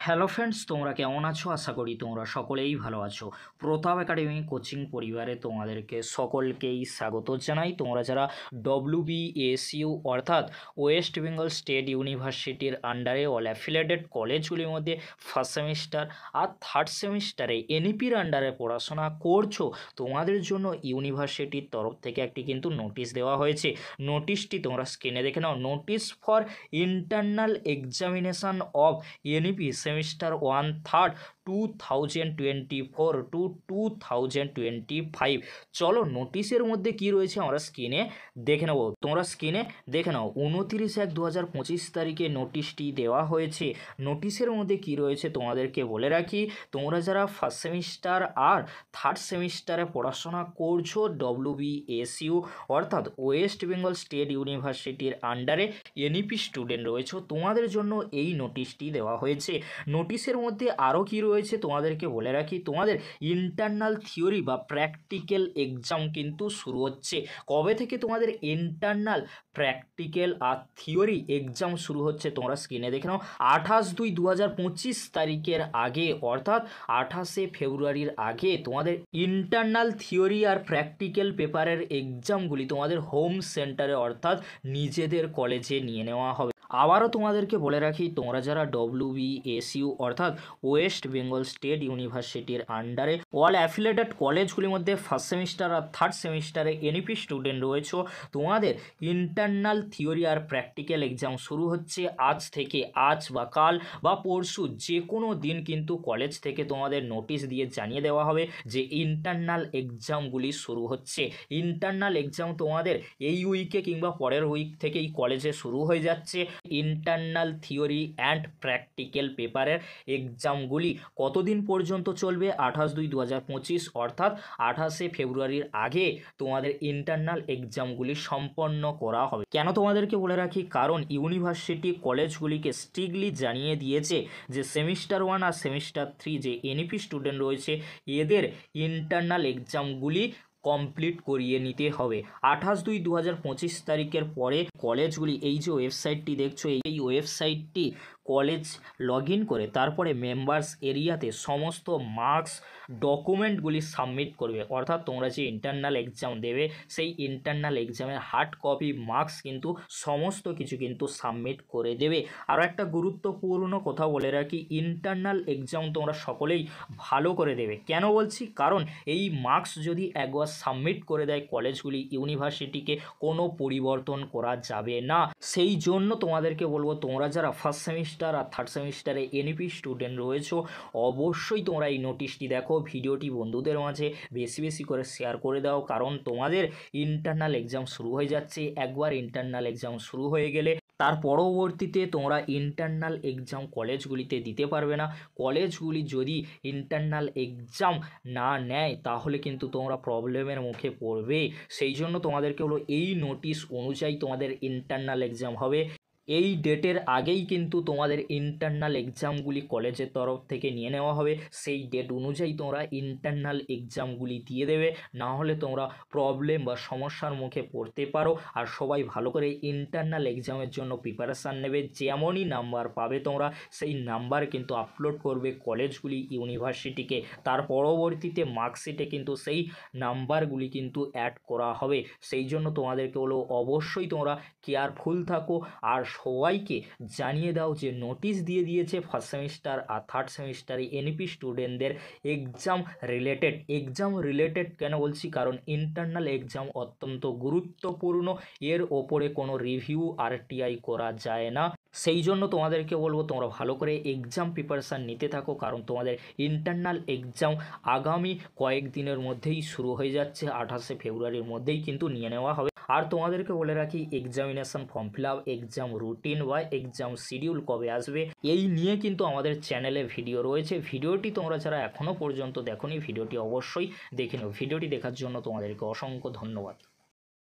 Hello friends, তোমরা কেমন আছো? আশা করি তোমরা সকলেই ভালো আছো। প্রতাপ একাডেমি কোচিং পরিবারে তোমাদেরকে সকলকেই স্বাগত জানাই। তোমরা যারা WBSU অর্থাৎ ওয়েস্ট বেঙ্গল স্টেট ইউনিভার্সিটির আন্ডারে অল অ্যাফিলিয়েটেড কলেজগুলির মধ্যে ফার্স্ট সেমিস্টার আর থার্ড সেমিস্টারে এনইপির আন্ডারে পড়াশোনা করছো, তোমাদের জন্য ইউনিভার্সিটির তরফ থেকে একটি কিন্তু নোটিশ দেওয়া হয়েছে। নোটিশটি তোমরা স্ক্রিনে দেখে নাও। Notice for internal examination of NEP semester 1 third 2024 to 2025। চলো নোটিশের মধ্যে কি রয়েছে আমরা স্ক্রিনে দেখে নেব। তোমরা স্ক্রিনে দেখে নাও। 29/1/2025 তারিখে নোটিশটি দেওয়া হয়েছে। নোটিশের মধ্যে কি রয়েছে তোমাদেরকে বলে রাখি, তোমরা যারা ফার্স্ট সেমিস্টার আর থার্ড সেমিস্টারে পড়াশোনা করছো WBSU অর্থাৎ ওয়েস্ট বেঙ্গল স্টেট ইউনিভার্সিটির আন্ডারে এনইপি স্টুডেন্ট রয়েছে, তোমাদের জন্য এই নোটিশটি দেওয়া হয়েছে। নোটিশের মধ্যে আরও কি রয়েছে তোমাদেরকে বলে রাখি, তোমাদের ইন্টারনাল থিওরি বা প্র্যাকটিক্যাল এক্সাম কিন্তু শুরু হচ্ছে। কবে থেকে তোমাদের ইন্টারনাল প্র্যাকটিক্যাল আর থিওরি এক্সাম শুরু হচ্ছে তোমরা স্ক্রিনে দেখে নাও। 28/2/2025 তারিখের আগে অর্থাৎ 28শে ফেব্রুয়ারির আগে তোমাদের ইন্টারনাল থিওরি আর প্র্যাকটিক্যাল পেপারের এক্সামগুলি তোমাদের হোম সেন্টারে অর্থাৎ নিজেদের কলেজে নিয়ে নেওয়া হবে। আবারও তোমাদেরকে বলে রাখি, তোমরা যারা WBSU অর্থাৎ ওয়েস্ট বেঙ্গল স্টেট ইউনিভার্সিটির আন্ডারে অল অ্যাফিলিয়েটেড কলেজগুলির মধ্যে ফার্স্ট সেমিস্টার আর থার্ড সেমিস্টারে এনইপি স্টুডেন্ট রয়েছে, তোমাদের ইন্টারনাল থিওরি আর প্র্যাকটিক্যাল এক্সাম শুরু হচ্ছে আজ থেকে। আজ বা কাল বা পরশু যে কোনো দিন কিন্তু কলেজ থেকে তোমাদের নোটিশ দিয়ে জানিয়ে দেওয়া হবে যে ইন্টারনাল এক্সামগুলি শুরু হচ্ছে। ইন্টারনাল এক্সাম তোমাদের এই উইকে কিংবা পরের উইক থেকেই কলেজে শুরু হয়ে যাচ্ছে। ইন্টারনাল থিওরি অ্যান্ড প্র্যাকটিক্যাল পেপারের এক্সামগুলি কতদিন পর্যন্ত চলবে? 28/2/2025 অর্থাৎ 28শে ফেব্রুয়ারির আগে তোমাদের ইন্টারনাল এক্সামগুলি সম্পন্ন করা হবে। কেন তোমাদেরকে বলে রাখি, কারণ ইউনিভার্সিটি কলেজগুলিকে স্ট্রিক্টলি জানিয়ে দিয়েছে যে সেমিস্টার 1 আর সেমিস্টার 3 যে এনইপি স্টুডেন্ট রয়েছে এদের ইন্টারনাল এক্সামগুলি কমপ্লিট করিয়ে নিতে হবে। 28/2/2025 তারিখের পরে কলেজগুলি এই যে ওয়েবসাইটটি দেখছো, এই ওয়েবসাইটটি কলেজ লগ ইন করে তারপরে মেম্বার্স এরিয়াতে সমস্ত মার্কস ডকুমেন্টগুলি সাবমিট করবে। অর্থাৎ তোমরা যে ইন্টারনাল এক্সাম দেবে সেই ইন্টারনাল এক্সামের হার্ড কপি মার্কস কিন্তু সমস্ত কিছু কিন্তু সাবমিট করে দেবে। আরও একটা গুরুত্বপূর্ণ কথা বলে রাখি, ইন্টারনাল এক্সাম তোমরা সকলেই ভালো করে দেবে। কেন বলছি, কারণ এই মার্কস যদি একবার সাবমিট করে দেয় কলেজগুলি, ইউনিভার্সিটিকে কোনো পরিবর্তন করা যাবে না। সেই জন্য তোমাদেরকে বলবো, তোমরা যারা ফার্স্ট সেমিস্টার আর থার্ড সেমিস্টারে এনইপি স্টুডেন্ট রয়েছো অবশ্যই তোমরা এই নোটিশটি দেখো, ভিডিওটি বন্ধুদের মাঝে বেশি বেশি করে শেয়ার করে দাও, কারণ তোমাদের ইন্টারনাল এক্সাম শুরু হয়ে যাচ্ছে। একবার ইন্টারনাল এক্সাম শুরু হয়ে গেলে তার পরবর্তীতে তোমরা ইন্টারনাল এক্সাম কলেজগুলিতে দিতে পারবে না। কলেজগুলি যদি ইন্টারনাল এক্সাম না নেয় তাহলে কিন্তু তোমরা প্রবলেমের মুখে পড়বে। সেই জন্য তোমাদেরকে হলো এই নোটিশ অনুযায়ী তোমাদের ইন্টারনাল এক্সাম হবে। এই ডেটের আগেই কিন্তু তোমাদের ইন্টারনাল এক্সামগুলি কলেজের তরফ থেকে নিয়ে নেওয়া হবে। সেই ডেট অনুযায়ী তোমরা ইন্টারনাল এক্সামগুলি দিয়ে দেবে, না হলে তোমরা প্রবলেম বা সমস্যার মুখে পড়তে পারো। আর সবাই ভালো করে ইন্টারনাল এক্সামের জন্য প্রিপারেশান নেবে। যেমনই নাম্বার পাবে তোমরা সেই নাম্বার কিন্তু আপলোড করবে কলেজগুলি ইউনিভার্সিটিকে। তার পরবর্তীতে মার্কশিটে কিন্তু সেই নাম্বারগুলি কিন্তু অ্যাড করা হবে। সেই জন্য তোমাদেরকে হলো অবশ্যই তোমরা কেয়ারফুল থাকো আর সবাইকে জানিয়ে দাও যে নোটিশ দিয়ে দিয়েছে ফার্স্ট সেমিস্টার আর থার্ড সেমিস্টারে এনইপি স্টুডেন্টদের এক্সাম রিলেটেড। কেন বলছি, কারণ ইন্টারনাল এক্সাম অত্যন্ত গুরুত্বপূর্ণ, এর ওপরে কোনো রিভিউ RTI করা যায় না। সেই জন্য তোমাদেরকে বলবো তোমরা ভালো করে এক্সাম প্রিপারেশান নিতে থাকো, কারণ তোমাদের ইন্টারনাল এক্সাম আগামী কয়েকদিনের মধ্যেই শুরু হয়ে যাচ্ছে। 28শে ফেব্রুয়ারির মধ্যেই কিন্তু নিয়ে নেওয়া হবে। আর তোমাদেরকে বলে রাখি, examination form fill up, exam routine বা এক্সাম শিডিউল কবে আসবে এই নিয়ে কিন্তু আমাদের চ্যানেলে ভিডিও রয়েছে। ভিডিওটি তোমরা যারা এখনও পর্যন্ত দেখোনি ভিডিওটি অবশ্যই দেখে নাও। ভিডিওটি দেখার জন্য তোমাদেরকে অসংখ্য ধন্যবাদ।